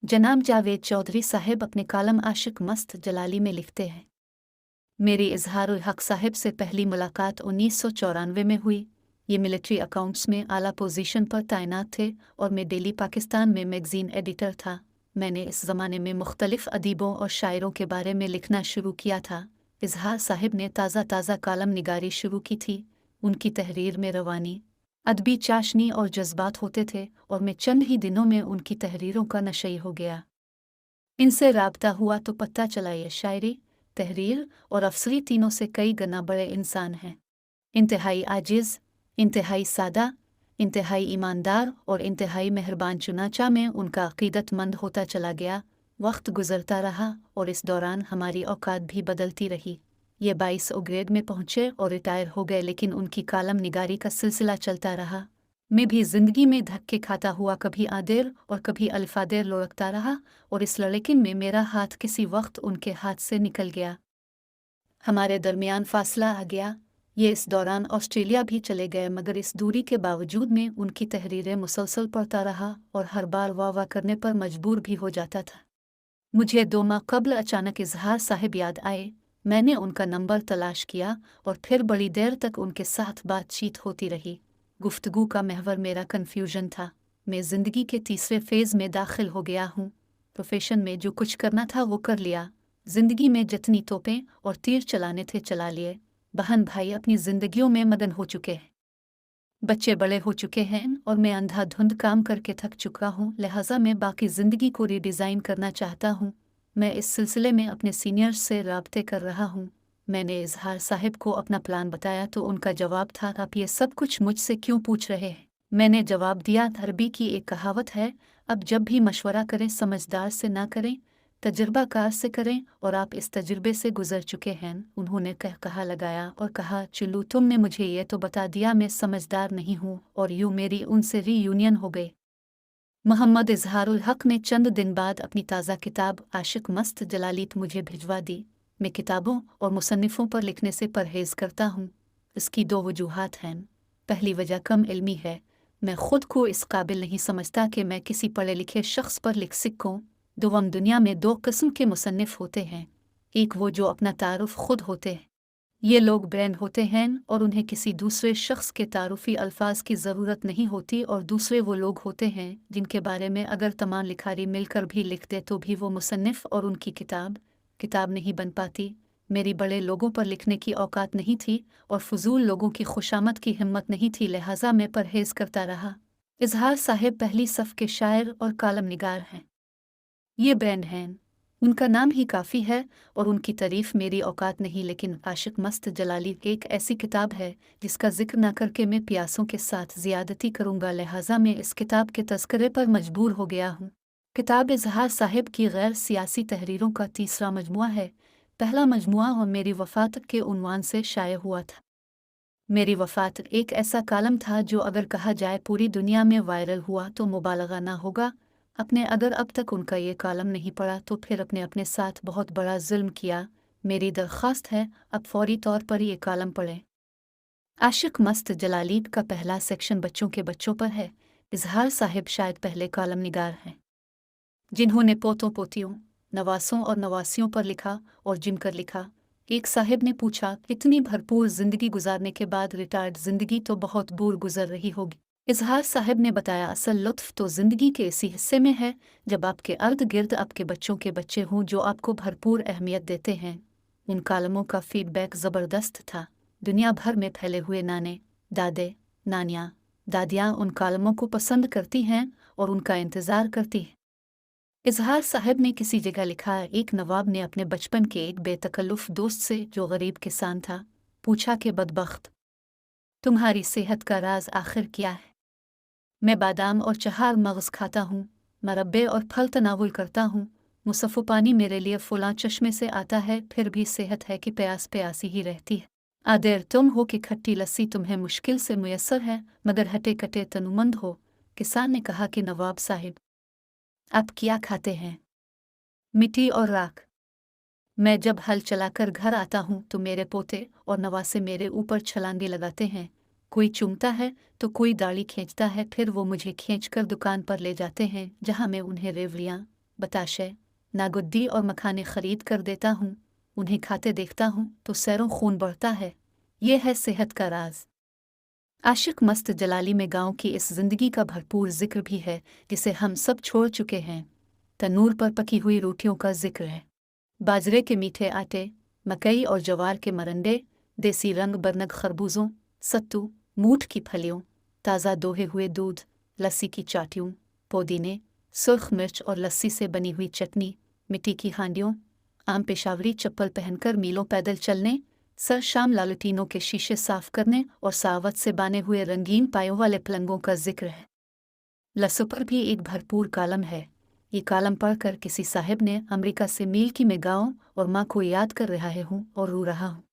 जनाब जावेद चौधरी साहब अपने कालम आशिक मस्त जलाली में लिखते हैं, मेरी इजहारुल हक साहब से पहली मुलाकात 1994 में हुई। ये मिलिट्री अकाउंट्स में आला पोजीशन पर तैनात थे और मैं डेली पाकिस्तान में मैगज़ीन एडिटर था। मैंने इस ज़माने में मुख्तलिफ़ अदीबों और शायरों के बारे में लिखना शुरू किया था। इजहार साहब ने ताज़ा कालम निगारी शुरू की थी। उनकी तहरीर में रवानी, अदबी चाशनी और जज्बात होते थे और मैं चंद ही दिनों में उनकी तहरीरों का नशई हो गया। इनसे राबता हुआ तो पता चला ये शायरी, तहरीर और अफसरी तीनों से कई गुना बड़े इंसान हैं। इंतहाई आजिज़, इंतहाई सादा, इंतहाई ईमानदार और इंतहाई मेहरबान। चुनाचा में उनका अकीदतमंद होता चला गया। वक्त गुजरता रहा और इस दौरान हमारी औकात भी बदलती रही। ये 22 ग्रेड में पहुँचे और रिटायर हो गए, लेकिन उनकी कालम निगारी का सिलसिला चलता रहा। मैं भी ज़िंदगी में धक्के खाता हुआ कभी आदेर और कभी अल्फादेर लुढ़कता रहा और इस लड़किन में मेरा हाथ किसी वक्त उनके हाथ से निकल गया। हमारे दरमियान फासला आ गया। ये इस दौरान ऑस्ट्रेलिया भी चले गए, मगर इस दूरी के बावजूद में उनकी तहरीरें मुसलसल पढ़ता रहा और हर बार वाह करने पर मजबूर भी हो जाता था। मुझे 2 माह कबल अचानक इजहार साहब याद आए। मैंने उनका नंबर तलाश किया और फिर बड़ी देर तक उनके साथ बातचीत होती रही। गुफ्तगू का महवर मेरा कन्फ्यूजन था। मैं ज़िंदगी के तीसरे फेज़ में दाखिल हो गया हूँ। प्रोफेशन में जो कुछ करना था वो कर लिया। ज़िंदगी में जितनी तोपें और तीर चलाने थे चला लिए। बहन भाई अपनी ज़िंदगियों में मगन हो चुके हैं। बच्चे बड़े हो चुके हैं और मैं अंधाधुंध काम करके थक चुका हूँ, लिहाजा मैं बाकी ज़िंदगी को रीडिज़ाइन करना चाहता हूँ। मैं इस सिलसिले में अपने सीनियर्स से राब्ते कर रहा हूँ। मैंने इजहार साहब को अपना प्लान बताया तो उनका जवाब था, आप ये सब कुछ मुझसे क्यों पूछ रहे हैं? मैंने जवाब दिया, अरबी की एक कहावत है, अब जब भी मशवरा करें समझदार से ना करें, तजुर्बाकार से करें, और आप इस तजुर्बे से गुजर चुके हैं। उन्होंने कहा लगाया और कहा, चुल्लू तुमने मुझे ये तो बता दिया मैं समझदार नहीं हूँ, और यूँ मेरी उनसे रीयूनियन हो गई। मोहम्मद इजहारुल हक ने चंद दिन बाद अपनी ताज़ा किताब आशिक मस्त जलाली मुझे भिजवा दी। मैं किताबों और मुसन्निफ़ों पर लिखने से परहेज़ करता हूँ। इसकी 2 वजूहात हैं। पहली वजह कम इल्मी है। मैं ख़ुद को इस काबिल नहीं समझता कि मैं किसी पढ़े लिखे शख्स पर लिख सकूँ। दोम दुनिया में 2 किस्म के मुसन्निफ़ होते हैं। एक वो जो अपना तारुफ़ खुद होते हैं, ये लोग ब्रेन होते हैं और उन्हें किसी दूसरे शख्स के तारुफ़ी अल्फाज की ज़रूरत नहीं होती, और दूसरे वो लोग होते हैं जिनके बारे में अगर तमाम लिखारी मिलकर भी लिख दे तो भी वो मुसन्निफ़ और उनकी किताब नहीं बन पाती। मेरी बड़े लोगों पर लिखने की औकात नहीं थी और फजूल लोगों की खुशामद की हिम्मत नहीं थी, लिहाजा मैं परहेज़ करता रहा। इजहार साहब पहली सफ़ के शायर और कालम निगार हैं। ये ब्रांड हैं, उनका नाम ही काफ़ी है और उनकी तारीफ़ मेरी औकात नहीं। लेकिन आशिक मस्त जलाली एक ऐसी किताब है जिसका जिक्र न करके मैं प्यासों के साथ ज़ियादती करूँगा, लिहाजा मैं इस किताब के तज़किरे पर मजबूर हो गया हूँ। किताब इजहार साहब की गैर सियासी तहरीरों का तीसरा मजमुआ है। पहला मजमुआ और मेरी वफ़ात के उन्वान से शाये हुआ था। मेरी वफ़ात एक ऐसा कालम था जो अगर कहा जाए पूरी दुनिया में वायरल हुआ तो मुबालगा ना होगा। अपने अगर अब तक उनका ये कालम नहीं पढ़ा तो फिर अपने साथ बहुत बड़ा जुल्म किया। मेरी दरख्वास्त है अब फौरी तौर पर ये कालम पढ़ें। आशिक मस्त जलाली का पहला सेक्शन बच्चों पर है। इजहार साहिब शायद पहले कालम निगार हैं जिन्होंने पोतों पोतियों, नवासों और नवासियों पर लिखा और जिनकर लिखा। एक साहिब ने पूछा, इतनी भरपूर जिंदगी गुजारने के बाद रिटायर्ड जिंदगी तो बहुत दूर गुजर रही होगी। इजहार साहब ने बताया, असल लुत्फ तो जिंदगी के इसी हिस्से में है जब आपके अर्द गिर्द आपके बच्चों के बच्चे हों जो आपको भरपूर अहमियत देते हैं। उन कालमों का फीडबैक ज़बरदस्त था। दुनिया भर में फैले हुए नाने, दादे, नानियाँ, दादियाँ उन कालमों को पसंद करती हैं और उनका इंतज़ार करती हैं। इजहार साहब ने किसी जगह लिखा, एक नवाब ने अपने बचपन के एक बेतकल्लुफ़ दोस्त से जो गरीब किसान था पूछा कि बदबख्त, तुम्हारी सेहत का राज आखिर क्या है? मैं बादाम और चहार मगज़ खाता हूँ, मरब्बे और फल तनावुल करता हूँ, मुसफ़्फ़ो पानी मेरे लिए फ़ुलां चश्मे से आता है, फिर भी सेहत है कि प्यासी ही रहती है। आदेर तुम हो कि खट्टी लस्सी तुम्हें मुश्किल से मुयस्सर है, मगर हटे कटे तनुमंद हो। किसान ने कहा कि नवाब साहिब, आप क्या खाते हैं? मिट्टी और राख। मैं जब हल चलाकर घर आता हूँ तो मेरे पोते और नवासे मेरे ऊपर छलांगे लगाते हैं। कोई चूमता है तो कोई दाढ़ी खींचता है, फिर वो मुझे खींचकर दुकान पर ले जाते हैं जहाँ मैं उन्हें रेवड़ियाँ, बताशे नागुद्दी और मखाने खरीद कर देता हूँ, उन्हें खाते देखता हूँ तो सैरों खून बढ़ता है। ये है सेहत का राज। आशिक मस्त जलाली में गांव की इस जिंदगी का भरपूर जिक्र भी है जिसे हम सब छोड़ चुके हैं। तनूर पर पकी हुई रोटियों का जिक्र है, बाजरे के मीठे आटे, मकई और जवार के मरंडे, देसी रंग बरनग खरबूजों, सत्तू, मूठ की फलियों, ताज़ा दोहे हुए दूध, लस्सी की चाटियों, पुदीने, सुर्ख मिर्च और लस्सी से बनी हुई चटनी, मिट्टी की हांडियों, आम पेशावरी चप्पल पहनकर मीलों पैदल चलने, सर शाम लालटीनों के शीशे साफ करने और सावत से बाने हुए रंगीन पायों वाले पलंगों का जिक्र है। लस्सों पर भी एक भरपूर कालम है। ये कालम पढ़कर किसी साहिब ने अमेरिका से मील की मैं गाँव और माँ को याद कर रहा हूँ और रो रहा हूँ।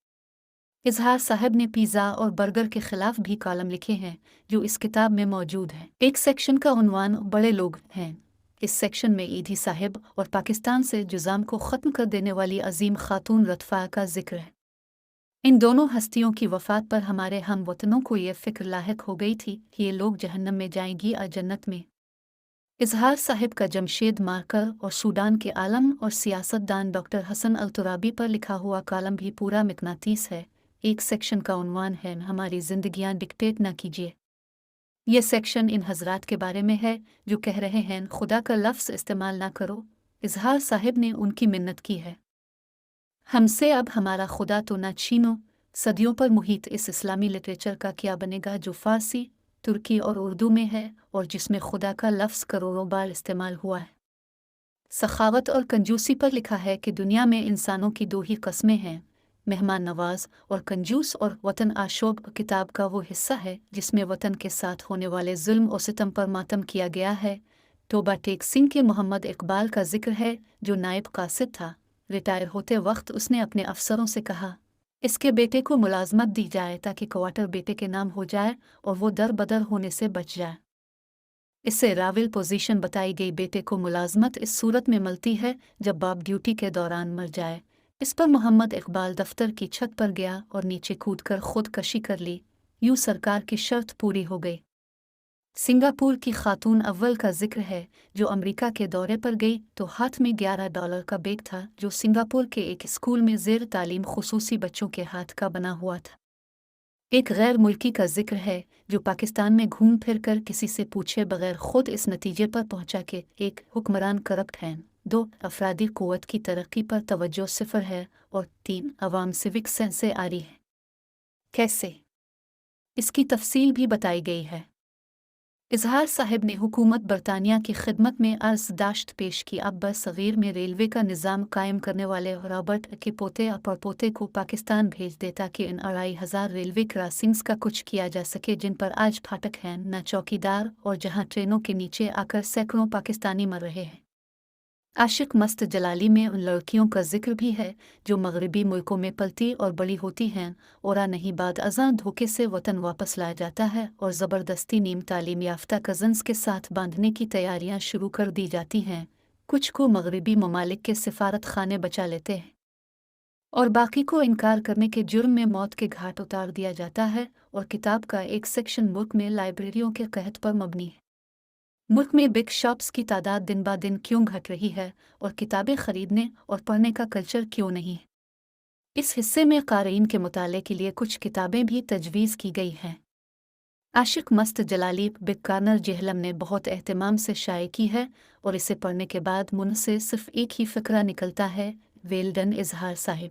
इजहार साहब ने पिज़्ज़ा और बर्गर के खिलाफ भी कॉलम लिखे हैं जो इस किताब में मौजूद हैं। एक सेक्शन का उन्वान बड़े लोग हैं। इस सेक्शन में ईदी साहिब और पाकिस्तान से जुज़ाम को ख़त्म कर देने वाली अजीम खातून रतफ़ा का जिक्र है। इन दोनों हस्तियों की वफ़ात पर हमारे हम वतनों को ये फ़िक्र लाहिक हो गई थी कि ये लोग जहन्नम में जाएंगी या जन्नत में। इजहार साहिब का जमशेद मार्कर और सूडान के आलम और सियासतदान डॉक्टर हसन अल तुराबी पर लिखा हुआ कॉलम भी पूरा मिकनातीस है। एक सेक्शन का उन्वान है हमारी जिंदगियां डिक्टेट न कीजिए। यह सेक्शन इन हजरात के बारे में है जो कह रहे हैं खुदा का लफ्ज़ इस्तेमाल ना करो। इजहार साहिब ने उनकी मिन्नत की है, हमसे अब हमारा खुदा तो न छीनो। सदियों पर मुहित इस इस्लामी लिटरेचर का क्या बनेगा जो फ़ारसी, तुर्की और उर्दू में है और जिसमें खुदा का लफ्ज़ करोड़ों बार इस्तेमाल हुआ है। सखावत और कंजूसी पर लिखा है कि दुनिया में इंसानों की दो ही कस्में हैं, मेहमान नवाज और कंजूस, और वतन आशोब किताब का वो हिस्सा है जिसमें वतन के साथ होने वाले जुल्म और सितम पर मातम किया गया है। तोबा टेक सिंह के मोहम्मद इकबाल का जिक्र है जो नायब कासिद था। रिटायर होते वक्त उसने अपने अफसरों से कहा इसके बेटे को मुलाजमत दी जाए ताकि क्वार्टर बेटे के नाम हो जाए और वो दर बदर होने से बच जाए। इससे राविल पोजीशन बताई गई बेटे को मुलाजमत इस सूरत में मिलती है जब बाप ड्यूटी के दौरान मर जाए। इस पर मोहम्मद इकबाल दफ्तर की छत पर गया और नीचे कूदकर खुदकशी कर ली। यूं सरकार की शर्त पूरी हो गई। सिंगापुर की खातून अव्वल का जिक्र है जो अमेरिका के दौरे पर गई तो हाथ में $11 का बैग था जो सिंगापुर के एक स्कूल में ज़ेर तालीम खुसूसी बच्चों के हाथ का बना हुआ था। एक गैर मुल्की का जिक्र है जो पाकिस्तान में घूम फिर कर किसी से पूछे बगैर खुद इस नतीजे पर पहुंचा कि एक हुक्मरान करप्ट हैं, 2 अफरादी क़ुव्वत की तरक्की पर तवज्जो सिफर है और 3 अवाम सिविक सेंस से आ रही है। कैसे, इसकी तफसील भी बताई गई है। इजहार साहिब ने हुकूमत बरतानिया की खिदमत में अर्ज़दाश्त पेश की। अब बरसग़ीर में रेलवे का निज़ाम कायम करने वाले रॉबर्ट के पोते या परपोते को पाकिस्तान भेज दे ताकि इन 2,500 रेलवे क्रॉसिंग्स का कुछ किया जा सके जिन पर आज फाटक हैं न चौकीदार और जहां ट्रेनों के नीचे आकर सैकड़ों पाकिस्तानी मर रहे हैं। आशिक मस्त जलाली में उन लड़कियों का जिक्र भी है जो मगरबी मुल्कों में पलती और बड़ी होती हैं और नहीं बाद अज़ां धोखे से वतन वापस लाया जाता है और ज़बरदस्ती नीम तालीम याफ्ता कज़न्स के साथ बांधने की तैयारियां शुरू कर दी जाती हैं। कुछ को मगरबी ममालिक के सिफारत खाने बचा लेते हैं और बाकी को इनकार करने के जुर्म में मौत के घाट उतार दिया जाता है। और किताब का एक सेक्शन मुल्क में लाइब्रेरियों के कहत पर मबनी है। मुल्क में बिग शॉप्स की तादाद दिन ब दिन क्यों घट रही है और किताबें खरीदने और पढ़ने का कल्चर क्यों नहीं है। इस हिस्से में क़ारीन के मुताले के लिए कुछ किताबें भी तजवीज़ की गई हैं। आशिक मस्त जलाली बिग कार्नर जेहलम ने बहुत एहतमाम से शाये की है और इसे पढ़ने के बाद मुझ से सिर्फ एक ही फ़िक्रा निकलता है, वेल डन इजहार साहिब।